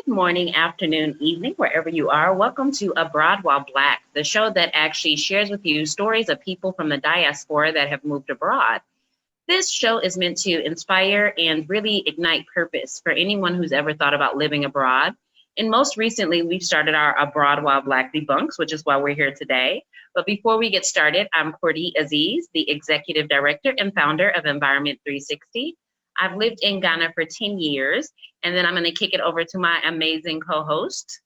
Good morning, afternoon, evening, wherever you are. Welcome to Abroad While Black, the show that actually shares with you stories of people from the diaspora that have moved abroad. This show is meant to inspire and really ignite purpose for anyone who's ever thought about living abroad. And most recently, we've started our Abroad While Black Debunks, which is why we're here today. But before we get started, I'm Cordy Aziz, the Executive Director and founder of Environment 360. I've lived in Ghana for 10 years, and then I'm going to kick it over to my amazing co-host.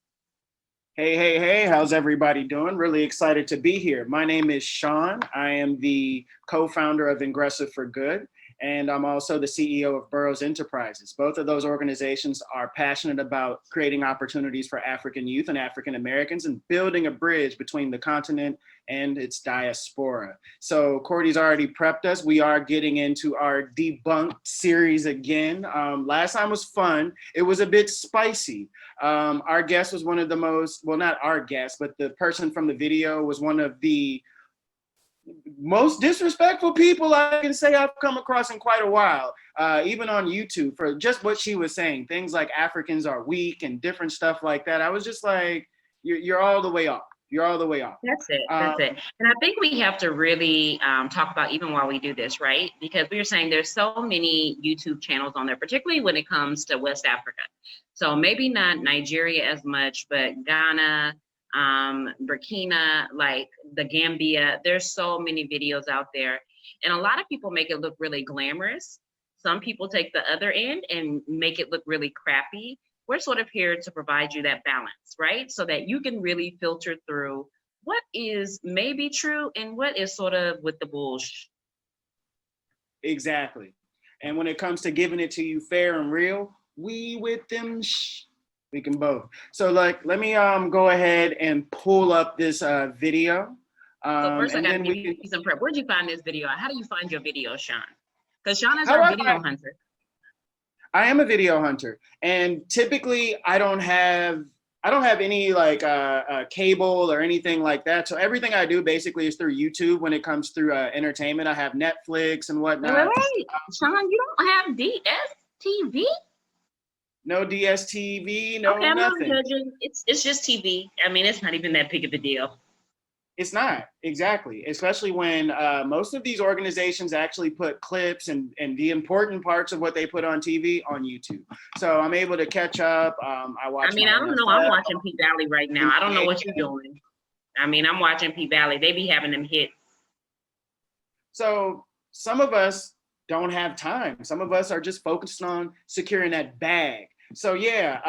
Hey, how's everybody doing? Really excited to be here. My name is Sean. I am the co-founder of Ingressive for Good, and I'm also the CEO of Burroughs Enterprises. Both of those organizations are passionate about creating opportunities for African youth and African Americans and building a bridge between the continent and its diaspora. So Cordy's already prepped us. We are getting into our debunked series again. Last time was fun. It was a bit spicy. Our guest was one of the most, well, not our guest, but the person from the video was one of the most disrespectful people I can say I've come across in quite a while, even on YouTube, for just what she was saying. Things like Africans are weak and different stuff like that. I was just like, you're all the way off. You're all the way off. That's it. And I think we have to really talk about, even while we do this, right? Because we were saying there's so many YouTube channels on there, particularly when it comes to West Africa. So maybe not Nigeria as much, but Ghana, Burkina, like the Gambia, there's so many videos out there. And a lot of people make it look really glamorous. Some people take the other end and make it look really crappy. We're sort of here to provide you that balance, right? So that you can really filter through what is maybe true and what is sort of with the bullshit. Exactly. And when it comes to giving it to you fair and real, we with them, we can both. So like, let me go ahead and pull up this video. So first I gotta give you some prep. Where'd you find this video? How do you find your video, Sean? Because Sean is our video hunter. I am a video hunter, and typically I don't have any like cable or anything like that. So everything I do basically is through YouTube. When it comes through entertainment, I have Netflix and whatnot. Wait. Sean, you don't have DSTV? No DSTV, no okay, I'm nothing. Not judging. It's just TV. I mean, it's not even that big of a deal. It's not, exactly, especially when most of these organizations actually put clips and the important parts of what they put on TV on YouTube. So I'm able to catch up. I don't know. I'm watching P Valley right now. I don't know what you're doing. I mean, I'm watching P Valley. They be having them hits. So some of us don't have time. Some of us are just focused on securing that bag. So yeah,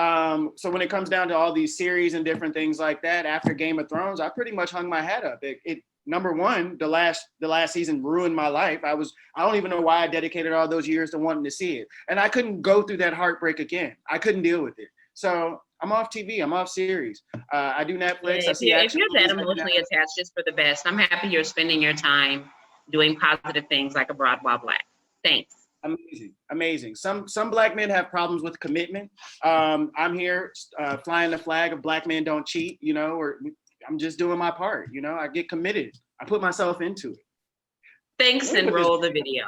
so when it comes down to all these series and different things like that, after Game of Thrones, I pretty much hung my hat up. It number one, the last season ruined my life. I don't even know why I dedicated all those years to wanting to see it, and I couldn't go through that heartbreak again. I couldn't deal with it. So I'm off TV. I'm off series. I do Netflix. Yeah, if you're that emotionally attached, just for the best. I'm happy you're spending your time doing positive things like Abroad While Black. Thanks. Amazing. Some black men have problems with commitment. I'm here flying the flag of black men don't cheat, or I'm just doing my part, I get committed. I put myself into it. Thanks, and roll the video.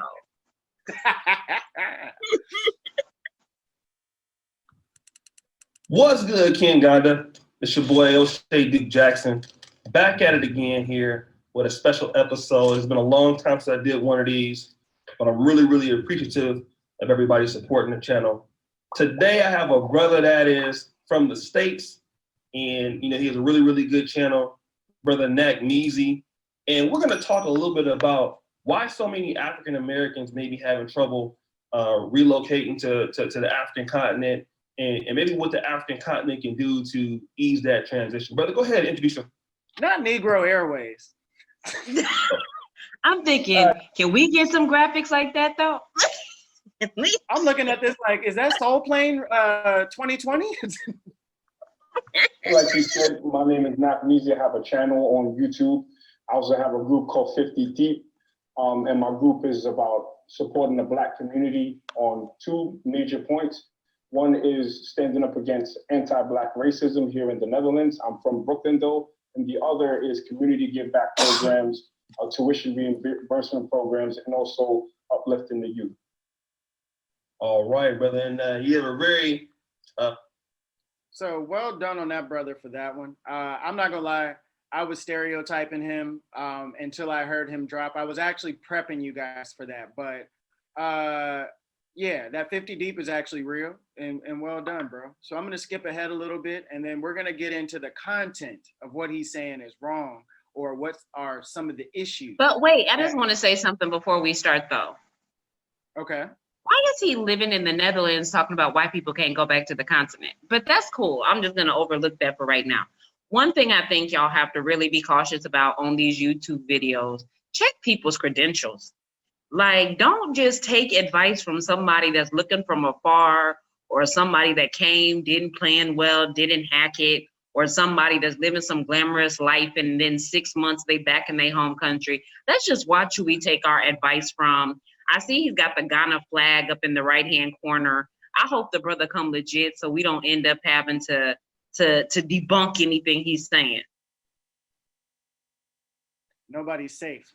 What's good, King Ganda? It's your boy O'Shea Duke Jackson, back at it again here with a special episode. It's been a long time since I did one of these, but I'm really, really appreciative of everybody supporting the channel. Today, I have a brother that is from the States, and he has a really, really good channel, Brother Nak Neezy. And we're gonna talk a little bit about why so many African Americans may be having trouble relocating to the African continent, and maybe what the African continent can do to ease that transition. Brother, go ahead and introduce yourself. Not Negro Airways. I'm thinking, can we get some graphics like that though? I'm looking at this like, is that Soul Plane 2020? Like you said, my name is Nak Neezy. I have a channel on YouTube. I also have a group called 50 Deep. And my group is about supporting the Black community on two major points. One is standing up against anti-Black racism here in the Netherlands. I'm from Brooklyn though. And the other is community give back programs, tuition reimbursement programs, and also uplifting the youth. All right, brother. And you have a very So well done on that brother for that one. I'm not gonna lie, I was stereotyping him until I heard him drop. I was actually prepping you guys for that, but yeah, that 50 deep is actually real and well done, bro. So I'm gonna skip ahead a little bit, and then we're gonna get into the content of what he's saying is wrong or what are some of the issues. But wait, I just want to say something before we start, though. Okay. Why is he living in the Netherlands talking about why people can't go back to the continent? But that's cool. I'm just going to overlook that for right now. One thing I think y'all have to really be cautious about on these YouTube videos, check people's credentials. Like, don't just take advice from somebody that's looking from afar, or somebody that came, didn't plan well, didn't hack it, or somebody that's living some glamorous life and then 6 months they back in their home country. Let's just watch who we take our advice from. I see he's got the Ghana flag up in the right-hand corner. I hope the brother come legit so we don't end up having to debunk anything he's saying. Nobody's safe.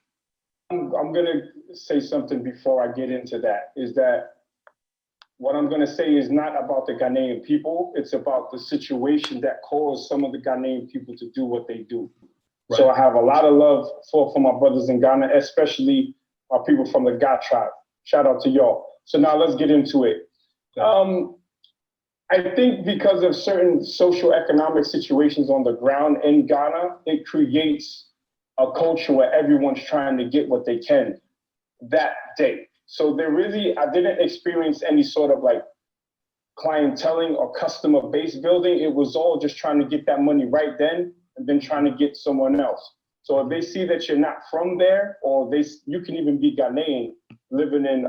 I'm going to say something before I get into that, is that what I'm going to say is not about the Ghanaian people. It's about the situation that caused some of the Ghanaian people to do what they do. Right. So I have a lot of love for my brothers in Ghana, especially our people from the Ga tribe. Shout out to y'all. So now let's get into it. I think because of certain social economic situations on the ground in Ghana, it creates a culture where everyone's trying to get what they can that day. So I didn't experience any sort of like clienteling or customer base building. It was all just trying to get that money right then and then trying to get someone else. So if they see that you're not from there, or you can even be Ghanaian living in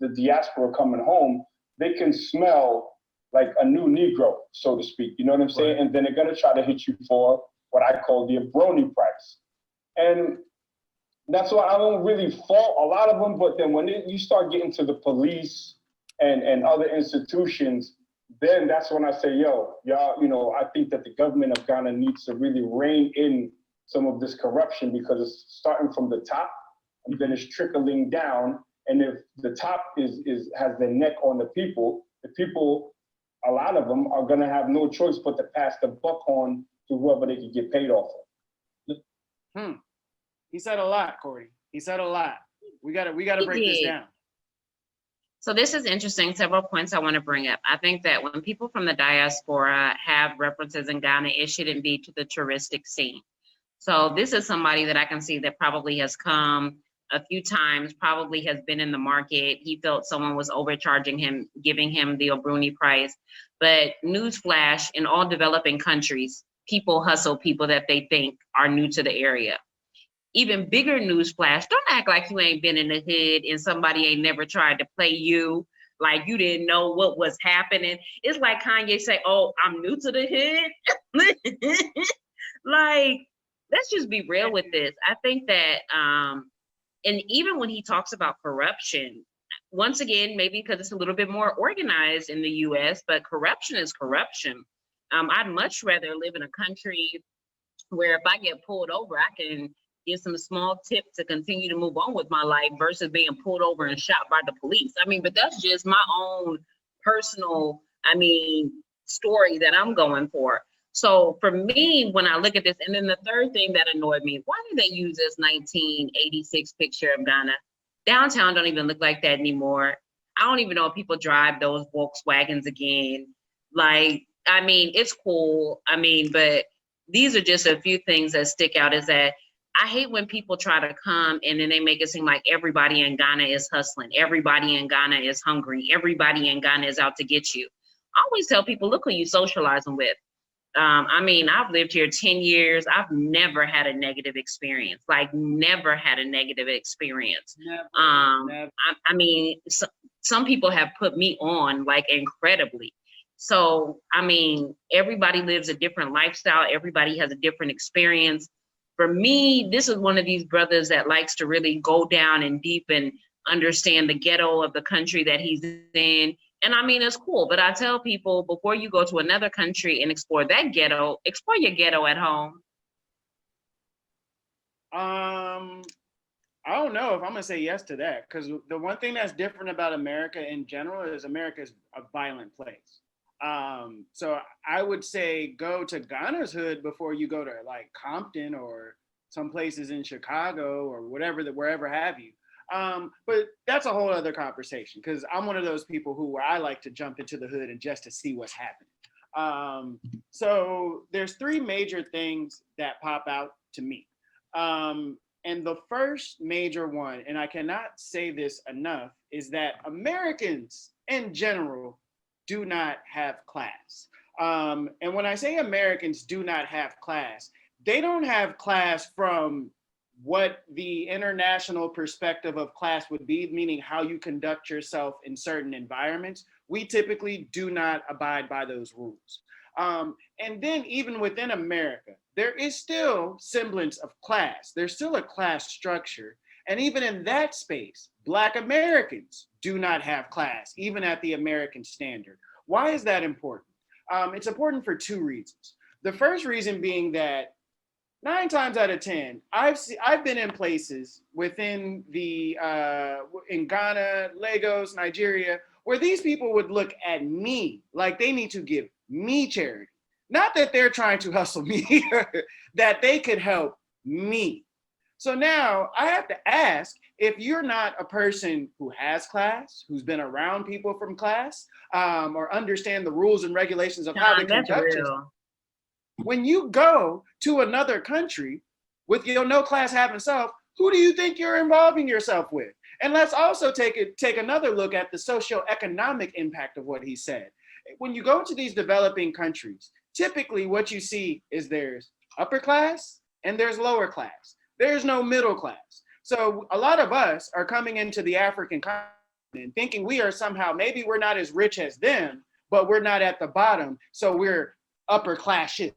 the diaspora coming home, they can smell like a new Negro, so to speak. You know what I'm saying? Right. And then they're gonna try to hit you for what I call the brony price. And that's why I don't really fault a lot of them. But then when you start getting to the police and other institutions, then that's when I say, yo, y'all, I think that the government of Ghana needs to really rein in some of this corruption, because it's starting from the top and then it's trickling down. And if the top has the neck on the people, a lot of them are gonna have no choice but to pass the buck on to whoever they can get paid off of. He said a lot, Cordy. He said a lot. We gotta break this down. So this is interesting. Several points I want to bring up. I think that when people from the diaspora have references in Ghana, it shouldn't be to the touristic scene. So this is somebody that I can see that probably has come a few times, probably has been in the market. He felt someone was overcharging him, giving him the Obruni price. But newsflash, in all developing countries, people hustle people that they think are new to the area. Even bigger newsflash, don't act like you ain't been in the hood and somebody ain't never tried to play you, like you didn't know what was happening. It's like Kanye say, oh, I'm new to the hood. Like, let's just be real with this. I think that, and even when he talks about corruption, once again, maybe because it's a little bit more organized in the US, but corruption is corruption. I'd much rather live in a country where if I get pulled over, I can get some small tip to continue to move on with my life versus being pulled over and shot by the police. I mean, but that's just my own personal, story that I'm going for. So for me, when I look at this, and then the third thing that annoyed me, why did they use this 1986 picture of Ghana? Downtown don't even look like that anymore. I don't even know if people drive those Volkswagens again. Like, it's cool. But these are just a few things that stick out, is that I hate when people try to come and then they make it seem like everybody in Ghana is hustling. Everybody in Ghana is hungry. Everybody in Ghana is out to get you. I always tell people, look who you socializing with. I've lived here 10 years. I've never had a negative experience, never had a negative experience. Never. Some people have put me on incredibly. So, everybody lives a different lifestyle. Everybody has a different experience. For me, this is one of these brothers that likes to really go down and deep and understand the ghetto of the country that he's in. And it's cool, but I tell people, before you go to another country and explore that ghetto, explore your ghetto at home. I don't know if I'm gonna say yes to that, because the one thing that's different about America in general is America is a violent place. So I would say go to Ghana's hood before you go to like Compton or some places in Chicago or wherever have you. But that's a whole other conversation because I'm one of those people who I like to jump into the hood and just to see what's happening. So there's three major things that pop out to me. And the first major one, and I cannot say this enough, is that Americans in general do not have class. And when I say Americans do not have class, they don't have class from what the international perspective of class would be, meaning how you conduct yourself in certain environments. We typically do not abide by those rules. And then even within America, there is still semblance of class. There's still a class structure. And even in that space, Black Americans do not have class, even at the American standard. Why is that important? It's important for two reasons. The first reason being that 9 times out of 10, I've been in places within in Ghana, Lagos, Nigeria, where these people would look at me like they need to give me charity. Not that they're trying to hustle me, that they could help me. So now I have to ask, if you're not a person who has class, who's been around people from class, or understand the rules and regulations of how to conduct yourself, when you go to another country with your no class having self, who do you think you're involving yourself with? And let's also take another look at the socioeconomic impact of what he said. When you go to these developing countries, typically what you see is there's upper class and there's lower class. There's no middle class. So a lot of us are coming into the African continent thinking we are somehow, maybe we're not as rich as them, but we're not at the bottom. So we're upper class shit,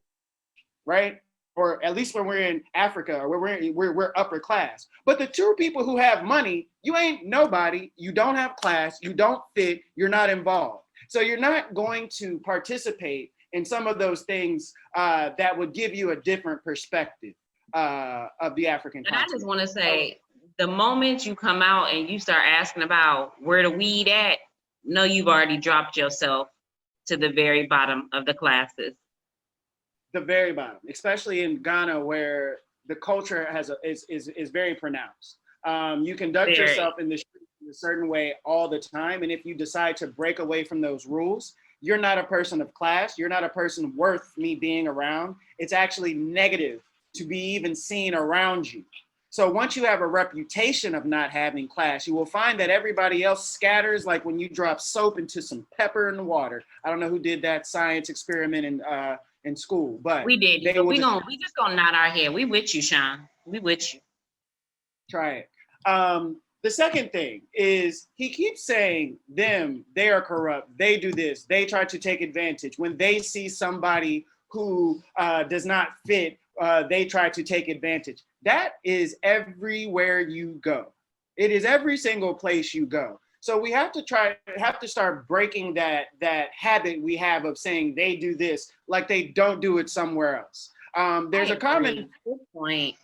right? Or at least when we're in Africa, or we're upper class. But the two people who have money, you ain't nobody, you don't have class, you don't fit, you're not involved. So you're not going to participate in some of those things that would give you a different perspective of the African continent. And I just want to say, the moment you come out and you start asking about where the weed at, no, you've already dropped yourself to the very bottom of the classes. The very bottom, especially in Ghana, where the culture is very pronounced. You conduct yourself in the street in a certain way all the time, and if you decide to break away from those rules, you're not a person of class. You're not a person worth me being around. It's actually negative to be even seen around you. So once you have a reputation of not having class, you will find that everybody else scatters like when you drop soap into some pepper in the water. I don't know who did that science experiment in school, but we did. So we just gonna nod our head. We with you, Sean. We with you. Try it. The second thing is he keeps saying they are corrupt. They do this. They try to take advantage. When they see somebody who does not fit, they try to take advantage. That is everywhere you go. It is every single place you go. So we have to start breaking that habit we have of saying they do this like they don't do it somewhere else. There's a common point.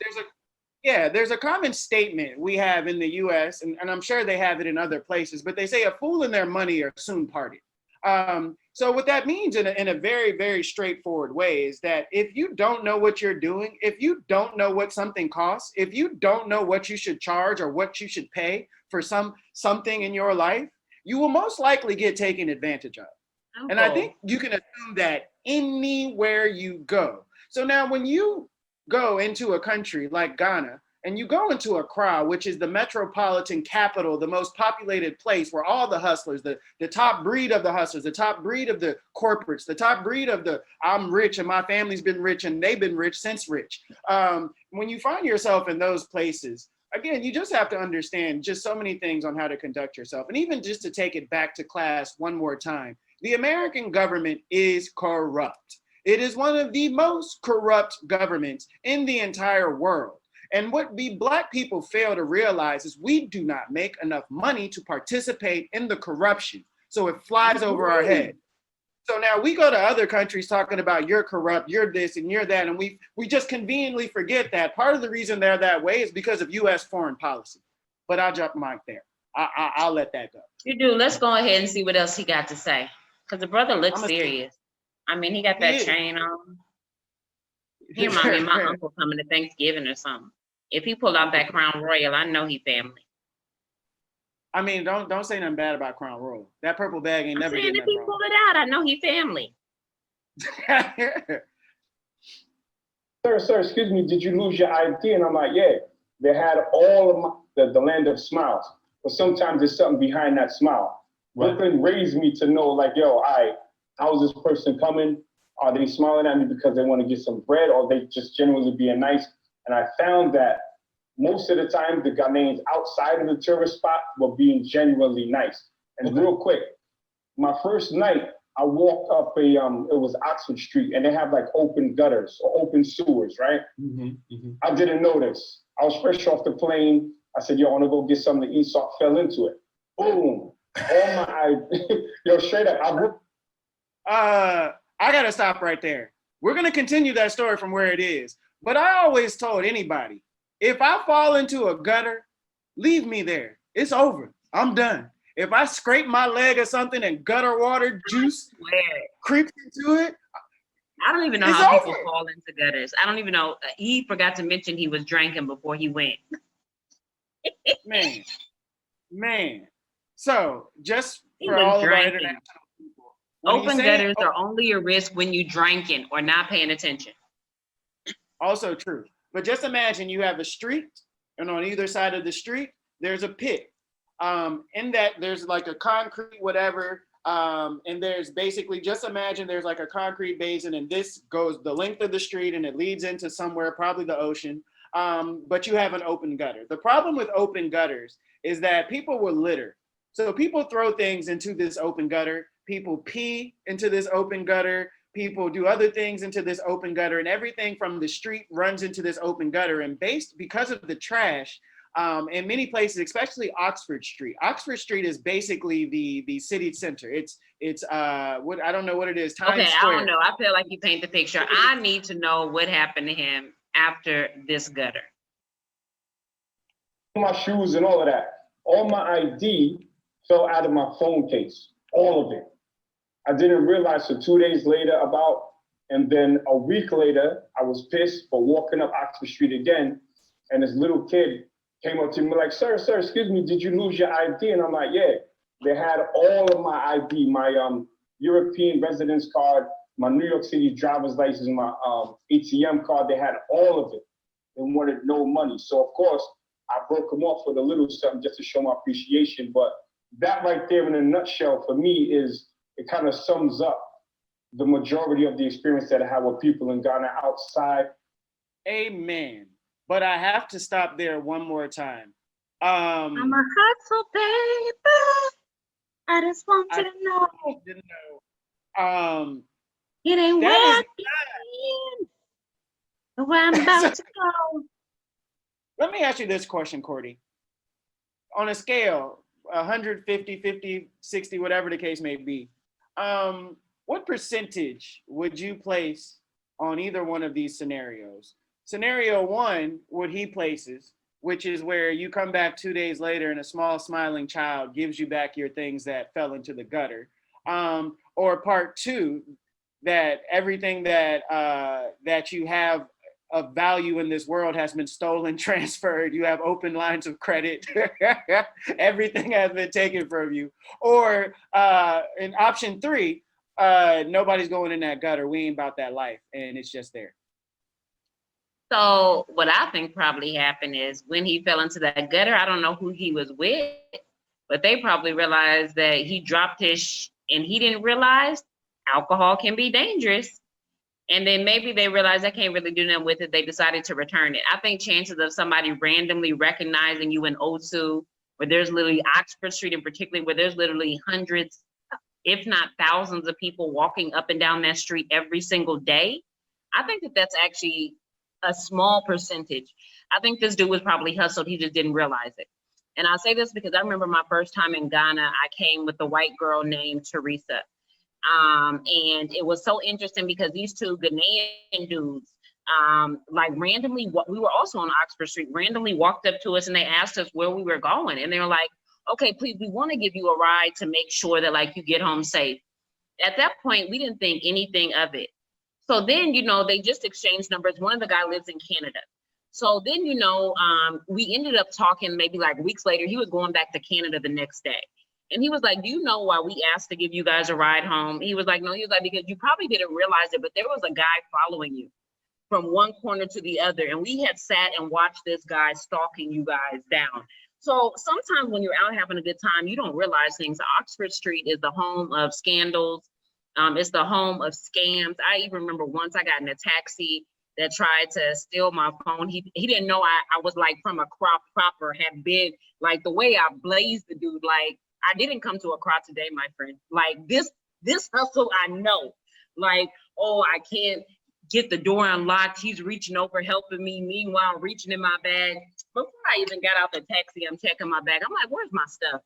There's a common statement we have in the US, and I'm sure they have it in other places, but they say a fool and their money are soon parted. So what that means in a very, very straightforward way is that if you don't know what you're doing, if you don't know what something costs, if you don't know what you should charge or what you should pay for something in your life, you will most likely get taken advantage of. Okay. And I think you can assume that anywhere you go. So now when you go into a country like Ghana, and you go into Accra, which is the metropolitan capital, the most populated place where all the hustlers, the top breed of the hustlers, the top breed of the corporates, the top breed of the I'm rich and my family's been rich and they've been rich since rich. When you find yourself in those places, again, you just have to understand just so many things on how to conduct yourself. And even just to take it back to class one more time, the American government is corrupt. It is one of the most corrupt governments in the entire world. And what we Black people fail to realize is we do not make enough money to participate in the corruption. So it flies over our head. So now we go to other countries talking about you're corrupt, you're this and you're that. And we just conveniently forget that part of the reason they're that way is because of US foreign policy. But I'll drop the mic there. I'll let that go. You do. Let's go ahead and see what else he got to say. Because the brother looks I'm a- serious. I mean, he got He that is. chain on. He remind me of my uncle coming to Thanksgiving or something. If he pulled out that Crown Royal, I know he family. I mean, don't say nothing bad about Crown Royal. That purple bag ain't I'm never saying getting if he nothing pull it out, I know he family. wrong. Sir, excuse me, did you lose your ID? And I'm like, yeah, they had all of the land of smiles. But sometimes there's something behind that smile. Right. Brooklyn raised me to know, like, yo, how's this person coming? Are they smiling at me because they want to get some bread, or they just genuinely being nice? And I found that most of the time, the Ghanaians outside of the tourist spot were being genuinely nice. And real quick, my first night, I walked up it was Oxford Street, and they have like open gutters or open sewers, right? I didn't notice. I was fresh off the plane. I said, yo, I want to go get something to eat, so I fell into it. Boom. All my, yo, straight up. I gotta stop right there. We're gonna continue that story from where it is. But I always told anybody, if I fall into a gutter, leave me there. It's over. I'm done. If I scrape my leg or something and gutter water juice creeps into it, I don't even know it's how over. people fall into gutters. I don't even know. He forgot to mention he was drinking before he went. Man. So just He for was all of our drinking. international people, when you Open say gutters are only a risk when you drinking or not paying attention. also true. But just imagine you have a street, and on either side of the street, there's a pit. In that there's like a concrete whatever, and there's basically, just imagine there's like a concrete basin, and this goes the length of the street, and it leads into somewhere, probably the ocean. But you have an open gutter. The problem with open gutters is that people will litter. So people throw things into this open gutter. People pee into this open gutter. People do other things into this open gutter, and everything from the street runs into this open gutter. And because of the trash, in many places, especially Oxford Street. Oxford Street is basically the city center. It's what, I don't know what it is. Times Square. I don't know. I feel like you paint the picture. I need to know what happened to him after this gutter. My shoes and all of that. All my ID fell out of my phone case, all of it. I didn't realize till 2 days later and then a week later, I was pissed for walking up Oxford Street again, and this little kid came up to me like, sir, excuse me, did you lose your ID? And I'm like, yeah. They had all of my ID, my European residence card, my New York City driver's license, my ATM card. They had all of it. They wanted no money. So of course, I broke them off with a little something just to show my appreciation. But that right there in a nutshell for me it kind of sums up the majority of the experience that I have with people in Ghana outside. Amen. But I have to stop there one more time. I'm a hustle, baby. I just want to know. Didn't know. It ain't That where I'm about to go. Let me ask you this question, Cordy. On a scale, 150, 50, 60, whatever the case may be, what percentage would you place on either one of these scenarios? Scenario one, what he places, which is where you come back 2 days later and a small smiling child gives you back your things that fell into the gutter. Or part two, that everything that you have of value in this world has been stolen, transferred. You have open lines of credit. Everything has been taken from you. Or in option three, nobody's going in that gutter. We ain't about that life, and it's just there. So what I think probably happened is when he fell into that gutter, I don't know who he was with, but they probably realized that he dropped and he didn't realize alcohol can be dangerous. And then maybe they realized I can't really do nothing with it. They decided to return it. I think chances of somebody randomly recognizing you in Osu, where there's literally Oxford Street in particular, where there's literally hundreds, if not thousands of people walking up and down that street every single day. I think that's actually a small percentage. I think this dude was probably hustled. He just didn't realize it. And I say this because I remember my first time in Ghana, I came with a white girl named Teresa. And it was so interesting because these two Ghanaian dudes, like randomly, we were also on Oxford Street, randomly walked up to us and they asked us where we were going. And they were like, okay, please, we want to give you a ride to make sure that like you get home safe. at that point, we didn't think anything of it. So then, they just exchanged numbers. One of the guy lives in Canada. So then, we ended up talking maybe like weeks later. He was going back to Canada the next day. And he was like, do you know why we asked to give you guys a ride home? He was like, no, he was like, because you probably didn't realize it, but there was a guy following you from one corner to the other. And we had sat and watched this guy stalking you guys down. So sometimes when you're out having a good time, you don't realize things. Oxford Street is the home of scandals. It's the home of scams. I even remember once I got in a taxi that tried to steal my phone. He didn't know I was like from a crop proper, had been like the way I blazed the dude. Like I didn't come to a crop today, my friend. Like this hustle, I know. Like, oh, I can't get the door unlocked. He's reaching over, helping me. Meanwhile, reaching in my bag. Before I even got out the taxi, I'm checking my bag. I'm like, where's my stuff?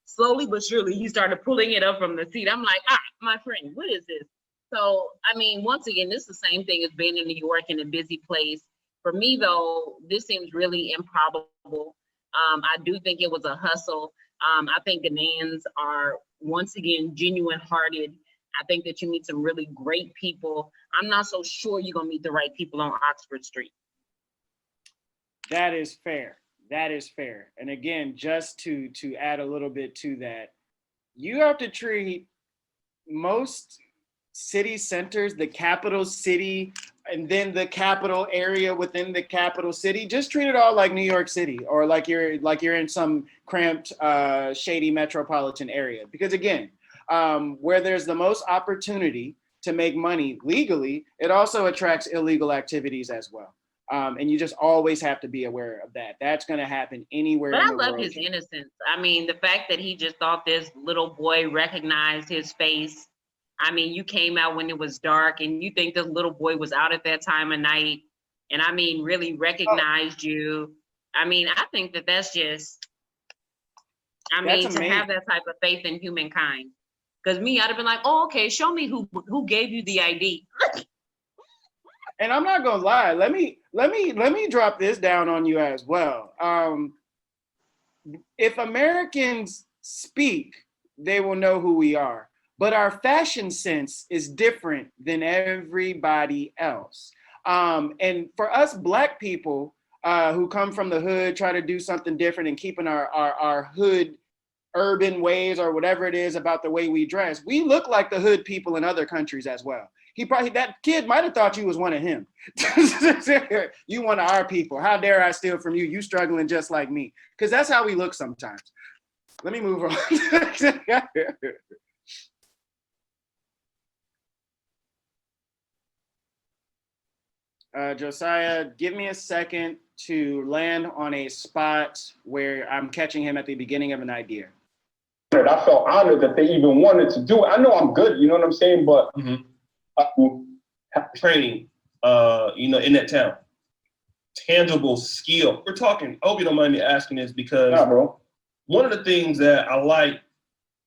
Slowly but surely, he started pulling it up from the seat. I'm like, my friend, what is this? So, I mean, once again, this is the same thing as being in New York in a busy place. For me, though, this seems really improbable. I do think it was a hustle. I think Ghanaians are, once again, genuine-hearted. I think that you meet some really great people. I'm not so sure you're going to meet the right people on Oxford Street. That is fair. That is fair. And again, just to add a little bit to that, you have to treat most city centers, the capital city, and then the capital area within the capital city, just treat it all like New York City, or like you're in some cramped, shady metropolitan area. Because again, where there's the most opportunity to make money legally, it also attracts illegal activities as well. And you just always have to be aware of that. That's going to happen anywhere in the world. But I love his innocence. I mean, the fact that he just thought this little boy recognized his face. I mean, you came out when it was dark and you think this little boy was out at that time of night and I mean, really recognized you. I mean, I think that that's just, I mean, to have that type of faith in humankind. Because me, I'd have been like, oh, okay, show me who gave you the ID. And I'm not gonna lie, let me drop this down on you as well. If Americans speak, they will know who we are. But our fashion sense is different than everybody else. And for us Black people who come from the hood, try to do something different and keeping our hood urban ways or whatever it is about the way we dress, we look like the hood people in other countries as well. That kid might have thought you was one of him. You one of our people. How dare I steal from you? You struggling just like me. Because that's how we look sometimes. Let me move on. Josiah, give me a second to land on a spot where I'm catching him at the beginning of an idea. I felt honored that they even wanted to do it. I know I'm good, you know what I'm saying? But training, in that town. Tangible skill. We're talking, I hope you don't mind me asking this because one of the things that I like,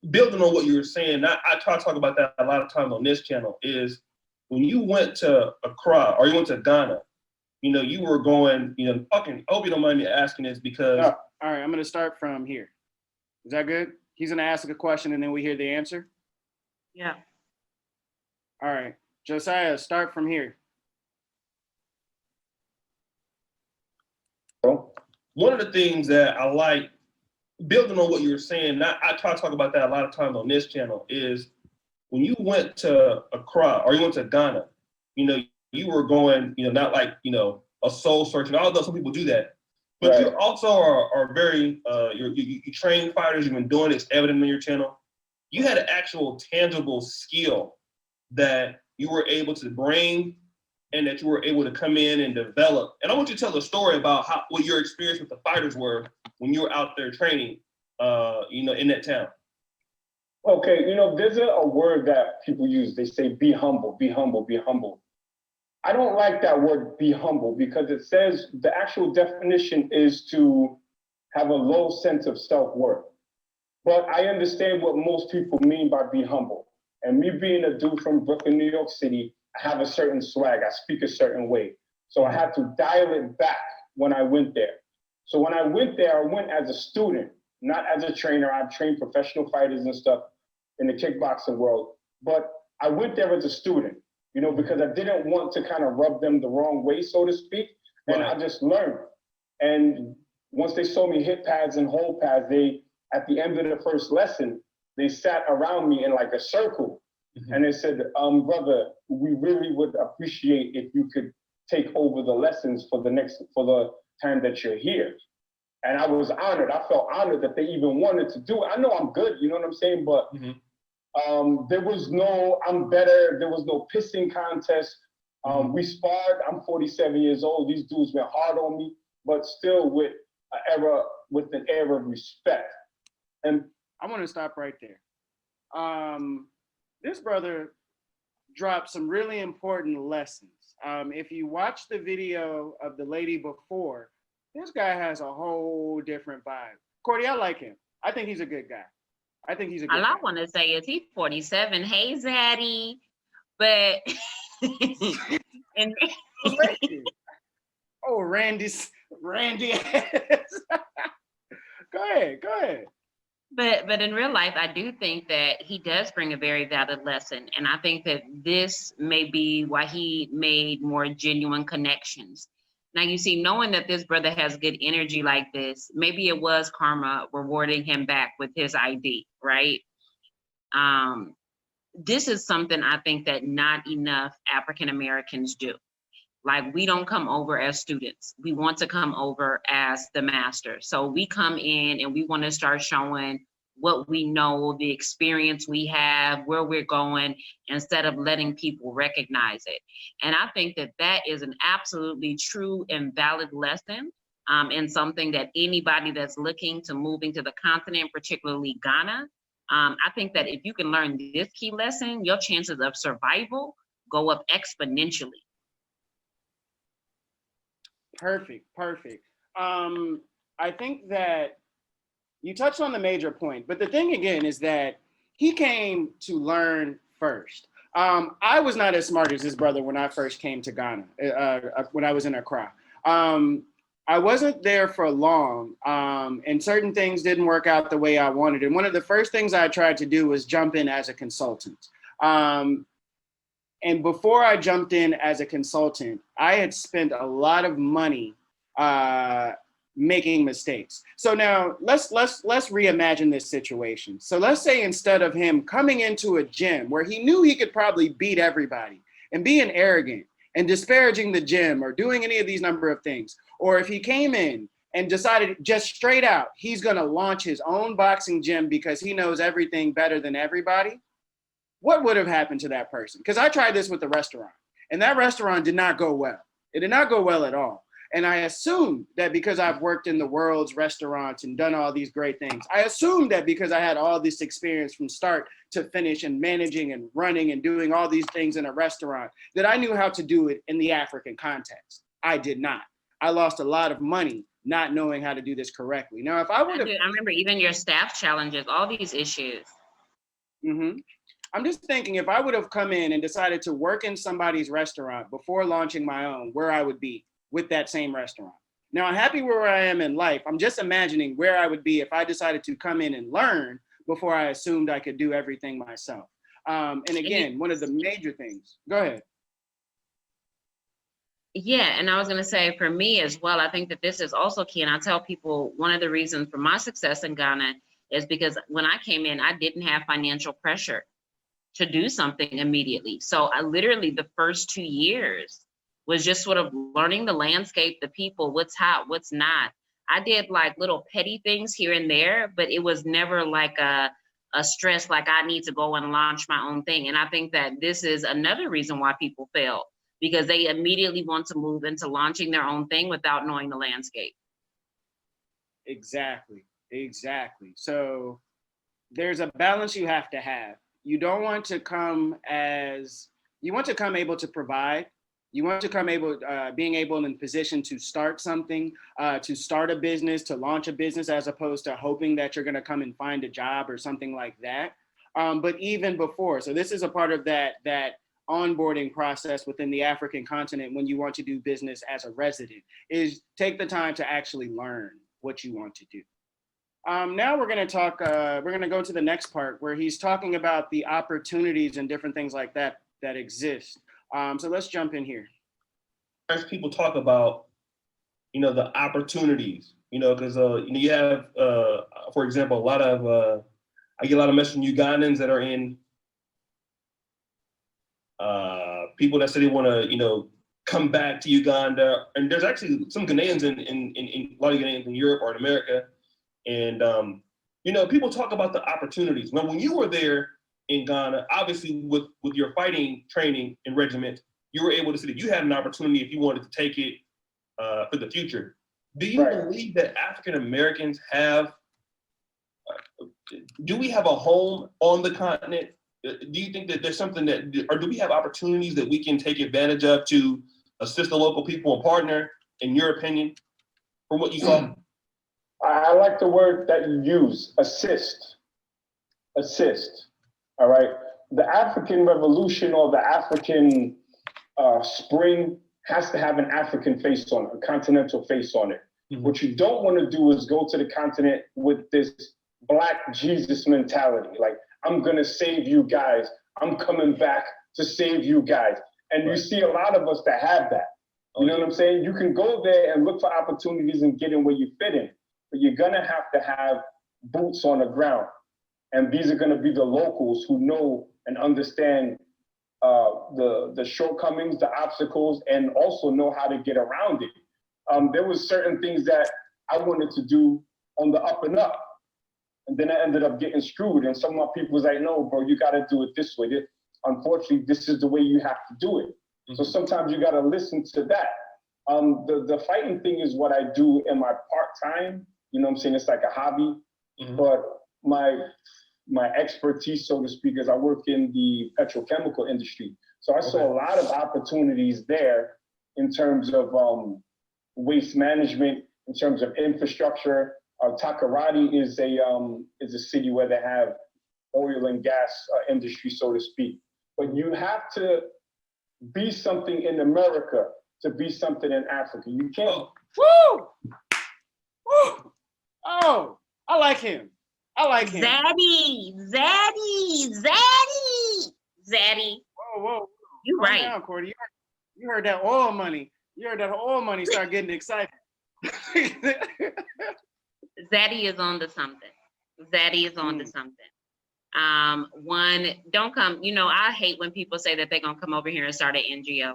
building on what you were saying, I try to talk about that a lot of times on this channel, is when you went to Accra or you went to Ghana, you were going, I hope you don't mind me asking this because. All right, I'm going to start from here. Is that good? He's going to ask a question and then we hear the answer? Yeah. All right. Josiah, start from here. One of the things that I like, building on what you were saying, I try to talk about that a lot of times on this channel, is when you went to Accra or you went to Ghana, you were going, not like, a soul searching, although some people do that. But right. You also are very, you train fighters, you've been doing it, it's evident on your channel. You had an actual tangible skill that you were able to bring and that you were able to come in and develop. And I want you to tell a story about what your experience with the fighters were when you were out there training, in that town. Okay, there's a word that people use. They say, be humble, be humble, be humble. I don't like that word, be humble, because it says the actual definition is to have a low sense of self-worth. But I understand what most people mean by be humble. And me being a dude from Brooklyn, New York City, I have a certain swag, I speak a certain way. So I had to dial it back when I went there. So when I went there, I went as a student, not as a trainer. I've trained professional fighters and stuff in the kickboxing world. but I went there as a student, you know, because I didn't want to kind of rub them the wrong way, so to speak. And I just learned. And once they saw me hit pads and hold pads, they, at the end of the first lesson, they sat around me in like a circle. And they said, brother, we really would appreciate if you could take over the lessons for the time that you're here. And I was honored. I felt honored that they even wanted to do it. I know I'm good, you know what I'm saying? But there was no, I'm better. There was no pissing contest. We sparred. I'm 47 years old. These dudes went hard on me, but still with an air of respect. And I want to stop right there. This brother dropped some really important lessons. If you watch the video of the lady before, this guy has a whole different vibe. Cordy, I like him. I think he's a good guy. I think he's a good All guy. I want to say is he's 47. Hey, Zaddy. But, and oh, Randy. Go ahead. But in real life, I do think that he does bring a very valid lesson. And I think that this may be why he made more genuine connections. Now, you see, knowing that this brother has good energy like this, maybe it was karma rewarding him back with his ID, right? This is something I think that not enough African Americans do. Like, we don't come over as students. We want to come over as the master. So we come in and we want to start showing what we know, the experience we have, where we're going, instead of letting people recognize it. And I think that that is an absolutely true and valid lesson, and something that anybody that's looking to moving to the continent, particularly Ghana, I think that if you can learn this key lesson, your chances of survival go up exponentially. Perfect. I think that you touched on the major point, but the thing again is that he came to learn first. I was not as smart as his brother when I first came to Ghana, when I was in Accra. I wasn't there for long, and certain things didn't work out the way I wanted. And one of the first things I tried to do was jump in as a consultant. And before I jumped in as a consultant, I had spent a lot of money making mistakes. So now let's reimagine this situation. So let's say instead of him coming into a gym where he knew he could probably beat everybody and being arrogant and disparaging the gym or doing any of these number of things, or if he came in and decided just straight out, he's gonna launch his own boxing gym because he knows everything better than everybody, what would have happened to that person? Because I tried this with the restaurant, and that restaurant did not go well. It did not go well at all. And I assumed that because I've worked in the world's restaurants and done all these great things, I assumed that because I had all this experience from start to finish and managing and running and doing all these things in a restaurant, that I knew how to do it in the African context. I did not. I lost a lot of money not knowing how to do this correctly. Now, if I would have... I remember even your staff challenges, all these issues. I'm just thinking if I would have come in and decided to work in somebody's restaurant before launching my own, where I would be with that same restaurant. Now, I'm happy where I am in life. I'm just imagining where I would be if I decided to come in and learn before I assumed I could do everything myself. And again, one of the major things, go ahead. Yeah, and I was going to say for me as well, I think that this is also key. And I tell people one of the reasons for my success in Ghana is because when I came in, I didn't have financial pressure to do something immediately. So I literally, the first 2 years was just sort of learning the landscape, the people, what's hot, what's not. I did like little petty things here and there, but it was never like a stress, like I need to go and launch my own thing. And I think that this is another reason why people fail, because they immediately want to move into launching their own thing without knowing the landscape. Exactly. So there's a balance you have to have. You don't want to come you want to come able to provide. You want to come being able in position to start something, to start a business, to launch a business, as opposed to hoping that you're going to come and find a job or something like that. But even before, so this is a part of that onboarding process within the African continent when you want to do business as a resident, is take the time to actually learn what you want to do. Now we're going to talk, we're going to go to the next part where he's talking about the opportunities and different things like that that exist. So let's jump in here. As people talk about, the opportunities, because, you have, for example, I get a lot of messages from Ugandans that are in, people that say they want to, come back to Uganda. And there's actually some Ghanaians in a lot of Ghanaians in Europe or in America. And, people talk about the opportunities. Now, when you were there in Ghana, obviously with your fighting training and regiment, you were able to see that you had an opportunity if you wanted to take it for the future. Do you believe that African Americans do we have a home on the continent? Do you think that there's something or do we have opportunities that we can take advantage of to assist the local people and partner, in your opinion, from what you saw? I like the word that you use, assist. Assist, all right? The African Revolution or the African Spring has to have an African face on it, a continental face on it. Mm-hmm. What you don't want to do is go to the continent with this Black Jesus mentality. Like, I'm going to save you guys. I'm coming back to save you guys. And you see a lot of us that have that. You know what I'm saying? You can go there and look for opportunities and get in where you fit in. But you're going to have boots on the ground. And these are going to be the locals who know and understand the shortcomings, the obstacles, and also know how to get around it. There was certain things that I wanted to do on the up and up. And then I ended up getting screwed. And some of my people was like, no, bro, you got to do it this way. Unfortunately, this is the way you have to do it. Mm-hmm. So sometimes you got to listen to that. The fighting thing is what I do in my part-time. You know what I'm saying? It's like a hobby. Mm-hmm. But my expertise, so to speak, is I work in the petrochemical industry. So I saw a lot of opportunities there in terms of waste management, in terms of infrastructure. Takoradi is a city where they have oil and gas industry, so to speak. But you have to be something in America to be something in Africa. You can't. Woo! Woo! Oh, I like him. Zaddy. Whoa. You right. Calm down, Cordy. You heard that oil money. You heard that oil money start getting excited. Zaddy is on to something. One, don't come, I hate when people say that they're going to come over here and start an NGO.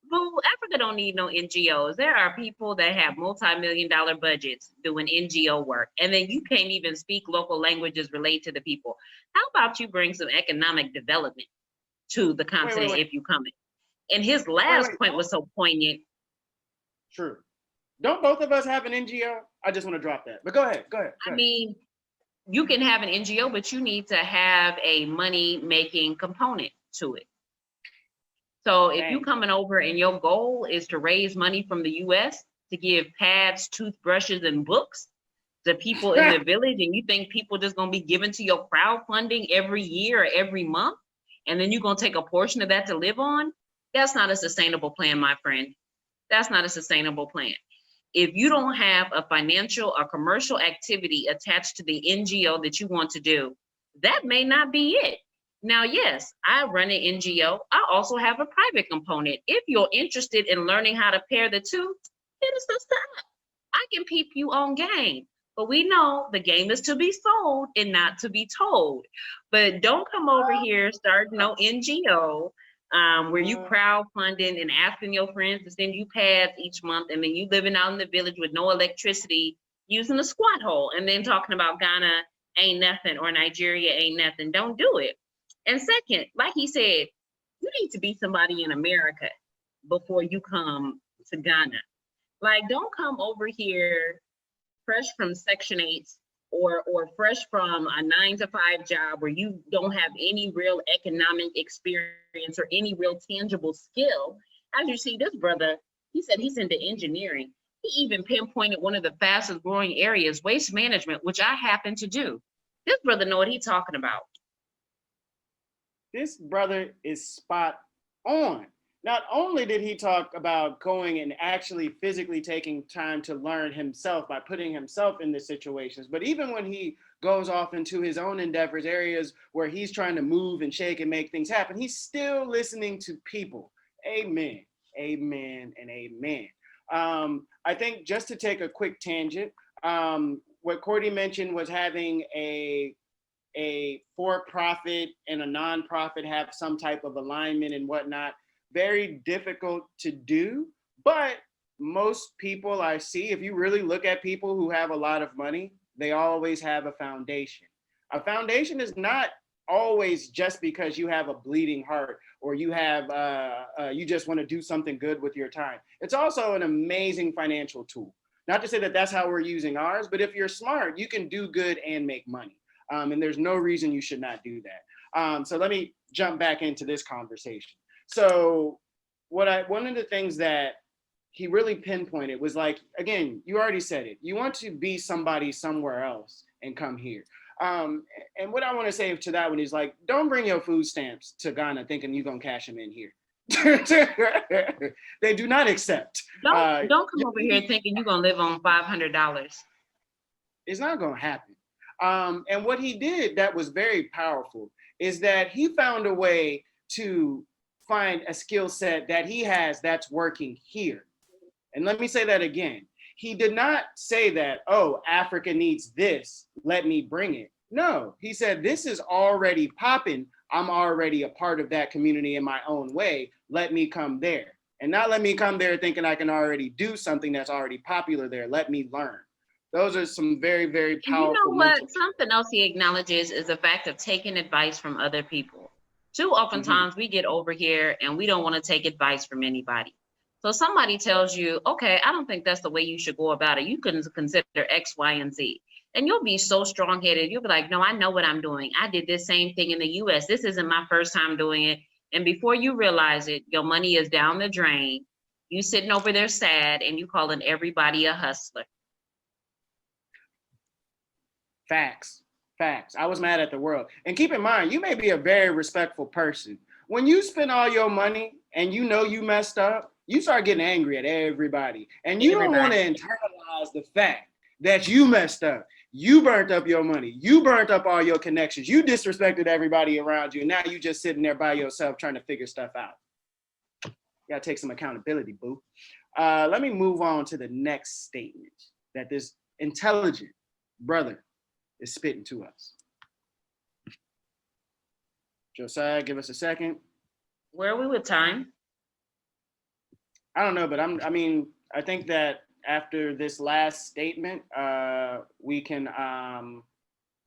Boo, Africa don't need no NGOs. There are people that have multi-million-dollar budgets doing NGO work, and then you can't even speak local languages related to the people. How about you bring some economic development to the continent if you come in? And his last point was so poignant. True. Don't both of us have an NGO? I just want to drop that. But go ahead. I mean, you can have an NGO, but you need to have a money-making component to it. So if you're coming over and your goal is to raise money from the US to give pads, toothbrushes, and books to people in the village, and you think people just gonna be giving to your crowdfunding every year or every month, and then you're gonna take a portion of that to live on, that's not a sustainable plan, my friend. That's not a sustainable plan. If you don't have a financial or commercial activity attached to the NGO that you want to do, that may not be it. Now, yes, I run an NGO. I also have a private component. If you're interested in learning how to pair the two, hit us up. I can peep you on game. But we know the game is to be sold and not to be told. But don't come over here starting no NGO where you crowdfunding and asking your friends to send you pads each month, and then you living out in the village with no electricity using a squat hole, and then talking about Ghana ain't nothing or Nigeria ain't nothing. Don't do it. And second, like he said, you need to be somebody in America before you come to Ghana. Like, don't come over here fresh from Section 8 or fresh from a 9-to-5 job where you don't have any real economic experience or any real tangible skill. As you see, this brother, he said he's into engineering. He even pinpointed one of the fastest growing areas, waste management, which I happen to do. This brother know what he's talking about. This brother is spot on. not only did he talk about going and actually physically taking time to learn himself by putting himself in the situations, but even when he goes off into his own endeavors, areas where he's trying to move and shake and make things happen, he's still listening to people. Amen, amen, and amen. I think just to take a quick tangent, what Cordy mentioned was having a for-profit and a non-profit have some type of alignment and whatnot. Very difficult to do, but most people I see, if you really look at people who have a lot of money, they always have a foundation. A foundation is not always just because you have a bleeding heart or you have you just want to do something good with your time. It's also an amazing financial tool. Not to say that that's how we're using ours, but if you're smart, you can do good and make money. And there's no reason you should not do that. So let me jump back into this conversation. So one of the things that he really pinpointed was like, again, you already said it. You want to be somebody somewhere else and come here. And what I want to say to that one is like, don't bring your food stamps to Ghana thinking you're gonna cash them in here. They do not accept. Don't come over here thinking you're gonna live on $500. It's not gonna happen. And what he did that was very powerful is that he found a way to find a skill set that he has that's working here. And let me say that again. He did not say that, oh, Africa needs this, let me bring it. No, he said, this is already popping. I'm already a part of that community in my own way. Let me come there. And not let me come there thinking I can already do something that's already popular there. Let me learn. Those are some very, very powerful. You know what? Something else he acknowledges is the fact of taking advice from other people. Too oftentimes we get over here and we don't want to take advice from anybody. So somebody tells you, okay, I don't think that's the way you should go about it. You can consider X, Y, and Z. And you'll be so strong-headed. You'll be like, no, I know what I'm doing. I did this same thing in the US. This isn't my first time doing it. And before you realize it, your money is down the drain. You sitting over there sad and you calling everybody a hustler. Facts. I was mad at the world. And keep in mind, you may be a very respectful person. When you spend all your money and you know you messed up, you start getting angry at everybody. And you don't want to internalize the fact that you messed up. You burnt up your money. You burnt up all your connections. You disrespected everybody around you. And now you just sitting there by yourself trying to figure stuff out. You gotta take some accountability, boo. Let me move on to the next statement that this intelligent brother is spitting to us. Josiah, give us a second. Where are we with time? I don't know, but I think that after this last statement, we can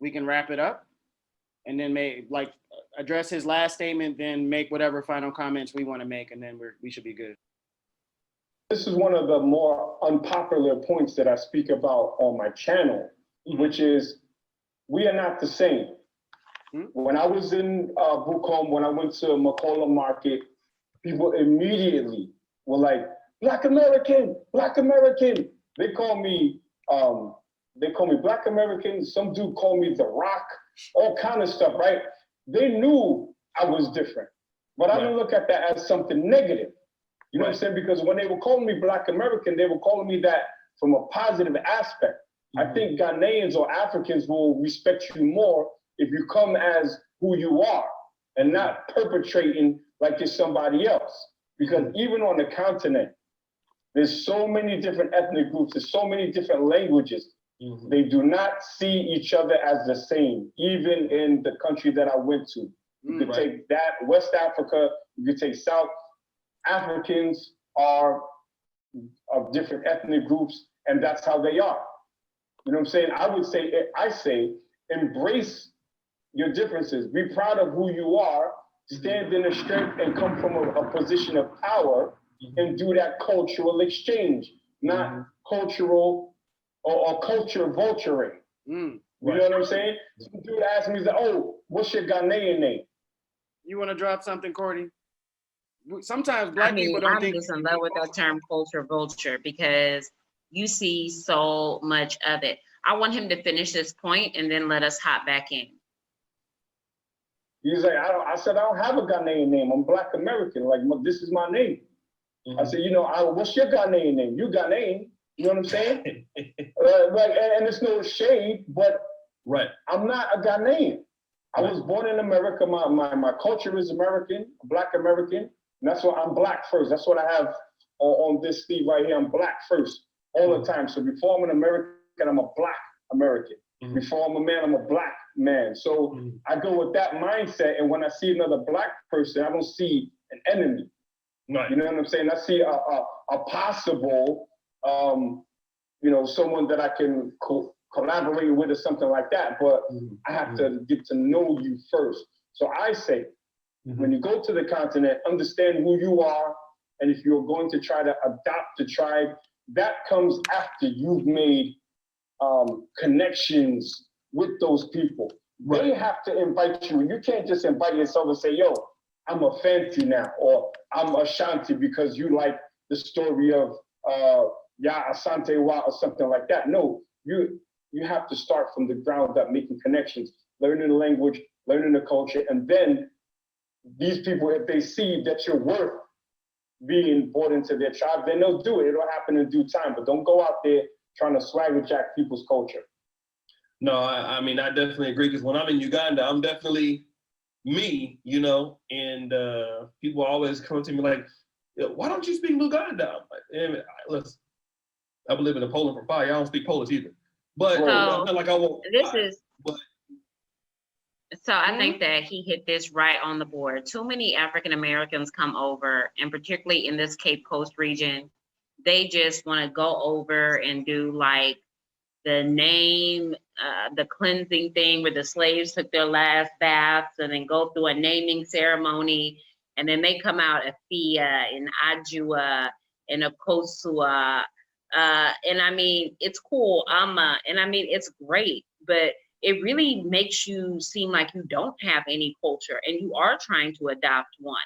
wrap it up, and then address his last statement, then make whatever final comments we want to make, and then we should be good. This is one of the more unpopular points that I speak about on my channel, which is we are not the same. When I was in Bukom, when I went to Makola Market, people immediately were like, Black American, Black American. They call me Black American. Some dude called me The Rock, all kind of stuff, right? They knew I was different, but I didn't look at that as something negative. You know what I'm saying? Because when they were calling me Black American, they were calling me that from a positive aspect. I think Ghanaians or Africans will respect you more if you come as who you are and not perpetrating like you're somebody else. Because even on the continent, there's so many different ethnic groups, there's so many different languages. They do not see each other as the same, even in the country that I went to. You could take that, West Africa, you could take South. Africans are of different ethnic groups, and that's how they are. You know what I'm saying? I say, embrace your differences. Be proud of who you are, stand in the strength and come from a position of power and do that cultural exchange, not cultural or culture vulturing. You know what I'm saying? Some dude asked me, oh, what's your Ghanaian name? You want to drop something, Cordy? Sometimes Black people don't think. I'm just in love with that term culture vulture because you see so much of it. I want him to finish this point and then let us hop back in. He's like, I said, I don't have a Ghanaian name. I'm Black American. Like, this is my name. Mhm. I said, what's your Ghanaian name? You Ghanaian. You know what I'm saying? And it's no shade, but Right. I'm not a Ghanaian. I was born in America. My culture is American, Black American. And that's why I'm Black first. That's what I have on this sleeve right here. I'm Black first all the time. So before I'm an American, I'm a Black American. Mm-hmm. Before I'm a man, I'm a Black man. So I go with that mindset. And when I see another Black person, I don't see an enemy. Right. You know what I'm saying? I see a possible, someone that I can collaborate with or something like that. But I have to get to know you first. So I say, when you go to the continent, understand who you are. And if you're going to try to adopt a tribe, that comes after you've made connections with those people. Right. They have to invite you. You can't just invite yourself and say, yo, I'm a Fanti now, or I'm Ashanti because you like the story of Ya Asante Wa or something like that. No, you have to start from the ground up, making connections, learning the language, learning the culture, and then these people, if they see that you're worth being brought into their tribe, then they'll do it. It'll happen in due time, but don't go out there trying to swagger jack people's culture. No, I mean, I definitely agree, because when I'm in Uganda, I'm definitely me, and people always come to me like, why don't you speak Luganda? I'm like, listen, I've been living in Poland for 5 years. I don't speak Polish either. But I feel like I won't. So I think that he hit this right on the board. Too many African Americans come over, and particularly in this Cape Coast region, they just want to go over and do like the name, the cleansing thing where the slaves took their last baths and then go through a naming ceremony. And then they come out Afia and Ajua and Akosua. And I mean, it's cool, Amma. And I mean, it's great, but it really makes you seem like you don't have any culture and you are trying to adopt one.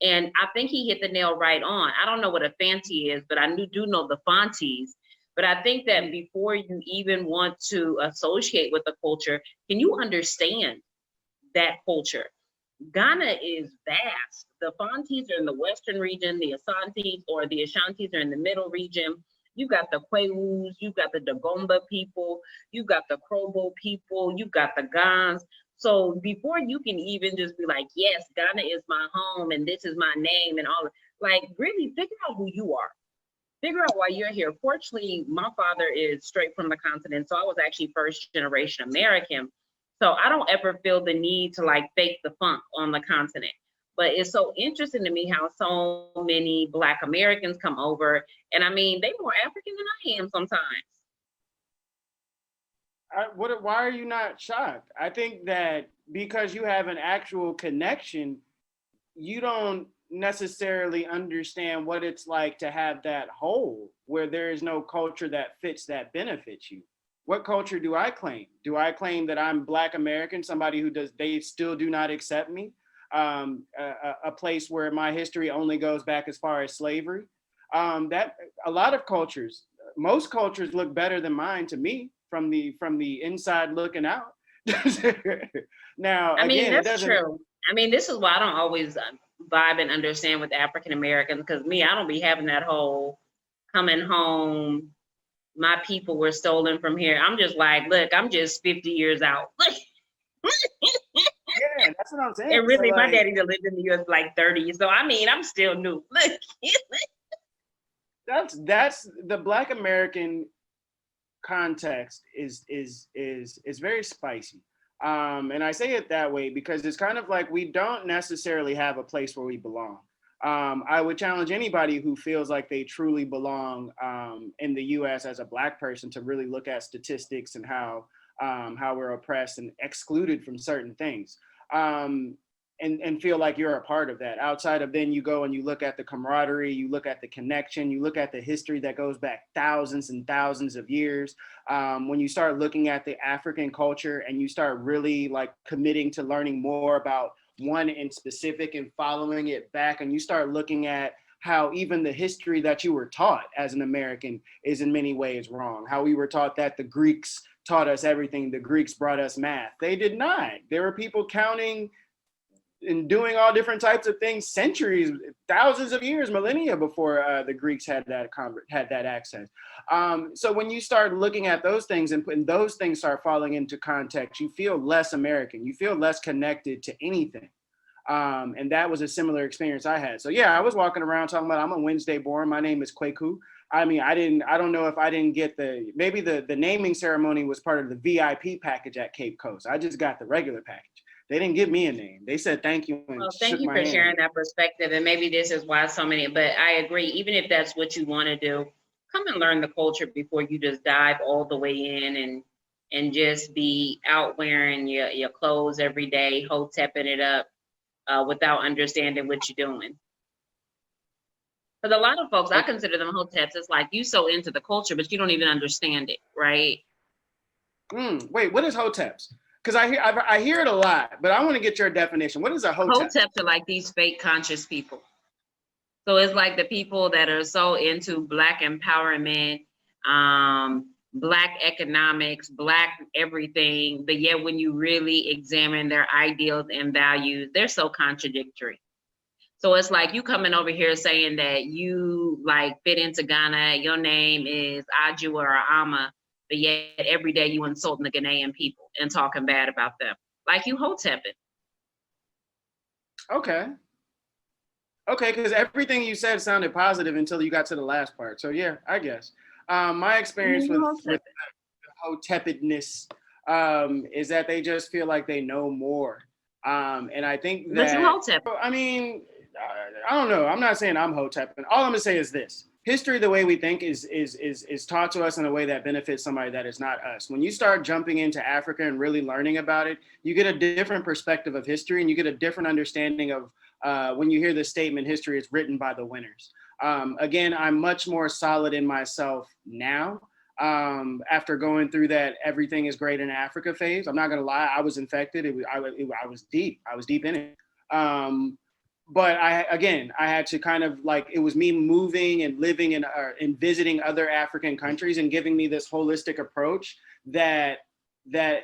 And I think he hit the nail right on. I don't know what a Fanti is, but I do know the Fantis. But I think that before you even want to associate with the culture, can you understand that culture? Ghana is vast. The Fantis are in the western region, the Asantis or the Ashantis are in the middle region. You got the Kwewus, you got the Dagomba people, you got the Krobo people, you got the Gans. So before you can even just be like, yes, Ghana is my home and this is my name and all, like really figure out who you are. Figure out why you're here. Fortunately, my father is straight from the continent, so I was actually first generation American. So I don't ever feel the need to like fake the funk on the continent. But it's so interesting to me how so many Black Americans come over, and I mean, they're more African than I am sometimes. Why are you not shocked? I think that because you have an actual connection, you don't necessarily understand what it's like to have that hole where there is no culture that fits that benefits you. What culture do I claim? Do I claim that I'm Black American, somebody who they still do not accept me? A place where my history only goes back as far as slavery. That a lot of cultures, most cultures look better than mine to me from the inside looking out. Now, I mean, again, that's true. I mean, this is why I don't always vibe and understand with African Americans, because me, I don't be having that whole coming home, my people were stolen from here. I'm just like, look, I'm just 50 years out. Yeah, that's what I'm saying. And really, so, my daddy that lived in the US like 30. So I mean, I'm still new. That's the Black American context is very spicy. And I say it that way because it's kind of like we don't necessarily have a place where we belong. I would challenge anybody who feels like they truly belong in the US as a Black person to really look at statistics and how we're oppressed and excluded from certain things. And feel like you're a part of that. Outside of then you go and you look at the camaraderie, you look at the connection, you look at the history that goes back thousands and thousands of years. When you start looking at the African culture and you start really like committing to learning more about one in specific and following it back, and you start looking at how even the history that you were taught as an American is in many ways wrong. How we were taught that the Greeks taught us everything. The Greeks brought us math. They did not. There were people counting and doing all different types of things centuries, thousands of years, millennia before the Greeks had that access. So when you start looking at those things and those things start falling into context, you feel less American. You feel less connected to anything. And that was a similar experience I had. So yeah, I was walking around talking about I'm a Wednesday born. My name is Kwaku. I mean, I don't know if I didn't get maybe the naming ceremony was part of the VIP package at Cape Coast. I just got the regular package. They didn't give me a name. They said thank you and Well, thank shook you my for hand. sharing that perspective. And maybe this is why so many, but I agree, even if that's what you want to do, come and learn the culture before you just dive all the way in and just be out wearing your clothes every day, hotepping it up without understanding what you're doing. Because a lot of folks, I consider them hoteps. It's like you so into the culture, but you don't even understand it, right? Wait, what is hoteps? Because I hear it a lot, but I want to get your definition. What is a hotep? Hoteps are like these fake conscious people. So it's like the people that are so into Black empowerment, Black economics, Black everything, but yet when you really examine their ideals and values, they're so contradictory. So it's like you coming over here saying that you like fit into Ghana, your name is Aju or Ama, but yet every day you insulting the Ghanaian people and talking bad about them. Like you hotepping. Okay, because everything you said sounded positive until you got to the last part. So yeah, I guess. My experience with hotepedness is that they just feel like they know more. And I think that, I mean, I don't know. I'm not saying I'm hotepping. All I'm gonna say is this. History, the way we think, is taught to us in a way that benefits somebody that is not us. When you start jumping into Africa and really learning about it, you get a different perspective of history, and you get a different understanding of when you hear the statement, history is written by the winners. Again, I'm much more solid in myself now after going through that everything is great in Africa phase. I'm not gonna lie, I was infected. I was deep. I was deep in it. But I had to kind of like, it was me moving and living and visiting other African countries and giving me this holistic approach that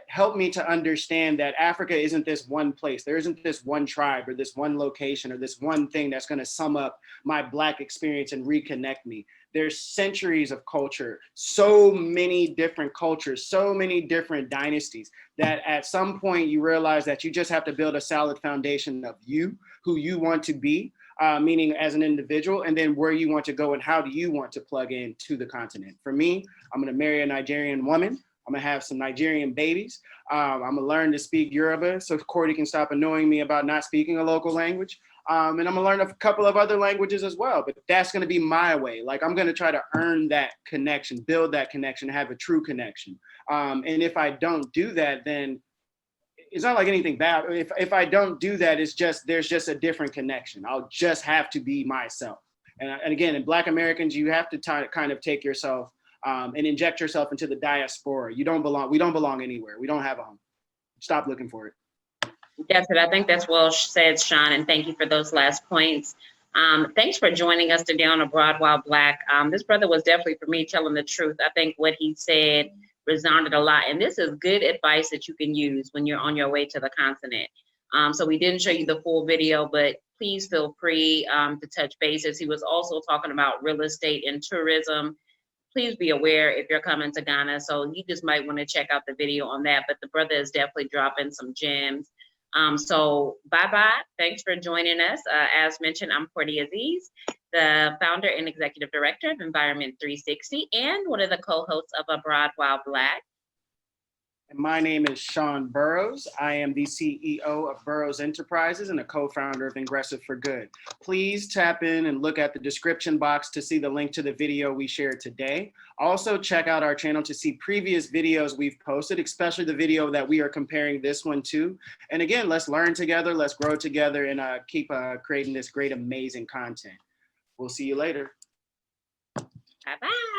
helped me to understand that Africa isn't this one place. There isn't this one tribe or this one location or this one thing that's going to sum up my Black experience and reconnect me. There's centuries of culture, so many different cultures, so many different dynasties that at some point you realize that you just have to build a solid foundation of you, who you want to be, meaning as an individual, and then where you want to go and how do you want to plug in to the continent. For me, I'm gonna marry a Nigerian woman. I'm gonna have some Nigerian babies. I'm gonna learn to speak Yoruba so Cordy can stop annoying me about not speaking a local language. And I'm gonna learn a couple of other languages as well, but that's gonna be my way. Like I'm gonna try to earn that connection, build that connection, have a true connection. And if I don't do that, then it's not like anything bad. If I don't do that, there's just a different connection. I'll just have to be myself. And again, in Black Americans, you have to kind of take yourself and inject yourself into the diaspora. You don't belong. We don't belong anywhere. We don't have a home. Stop looking for it. That's it. I think that's well said, Sean, and thank you for those last points. Thanks for joining us today on Abroad While Black. This brother was definitely, for me, telling the truth. I think what he said resounded a lot, and this is good advice that you can use when you're on your way to the continent. So we didn't show you the full video, but please feel free to touch bases. He was also talking about real estate and tourism. Please be aware if you're coming to Ghana. So you just might want to check out the video on that, but the brother is definitely dropping some gems. So bye-bye. Thanks for joining us. As mentioned, I'm Cordy Aziz, the founder and executive director of Environment 360 and one of the co-hosts of Abroad While Black. And my name is Sean Burrows. I am the CEO of Burrows Enterprises and a co-founder of Ingressive for Good. Please tap in and look at the description box to see the link to the video we shared today. Also check out our channel to see previous videos we've posted, especially the video that we are comparing this one to. And again, let's learn together, let's grow together, and keep creating this great, amazing content. We'll see you later. Bye-bye.